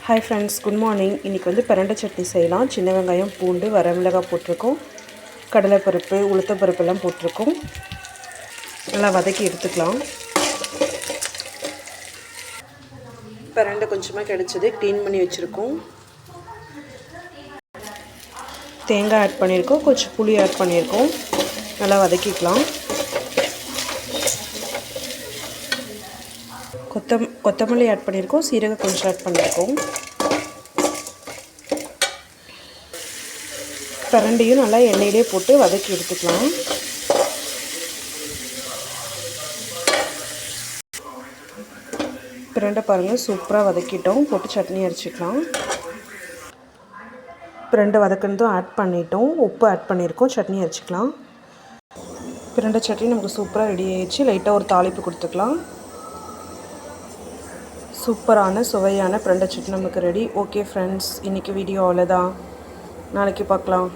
Hi friends, good morning. இன்றைக்கி வந்து பிரண்டை சட்னி செய்யலாம். சின்ன வெங்காயம், பூண்டு, வரமிளகாய் போட்டிருக்கோம். கடலைப்பருப்பு, உளுத்தப்பருப்பெல்லாம் போட்டிருக்கோம். நல்லா வதக்கி எடுத்துக்கலாம். பிரண்டை கொஞ்சமாக கிடச்சிது, க்ளீன் பண்ணி வச்சுருக்கோம். தேங்காய் ஆட் பண்ணியிருக்கோம், கொஞ்சம் புளி ஆட் பண்ணியிருக்கோம். நல்லா வதக்கிக்கலாம். கொத்தமல்லி ஆட் பண்ணியிருக்கோம், சீரகம் கொஞ்சம் ஆட் பண்ணியிருக்கோம். பிரண்டையும் நல்லா எண்ணெயிலே போட்டு வதக்கி எடுத்துக்கலாம். பிரண்டை பாருங்கள், சூப்பராக வதக்கிட்டோம். போட்டு சட்னி அரைச்சிக்கலாம். பிரண்டை வதக்கினதும் ஆட் பண்ணிட்டோம், உப்பு ஆட் பண்ணியிருக்கோம். சட்னி அரைச்சிக்கலாம். பிரண்டை சட்னி நமக்கு சூப்பராக ரெடி ஆயிடுச்சு. லைட்டாக ஒரு தாளிப்பு கொடுத்துக்கலாம். சூப்பரான சுவையான பிரண்டை சட்னி நமக்கு ரெடி. ஓகே ஃப்ரெண்ட்ஸ், இன்றைக்கி வீடியோ அவ்வளோதான். நாளைக்கு பார்க்கலாம்.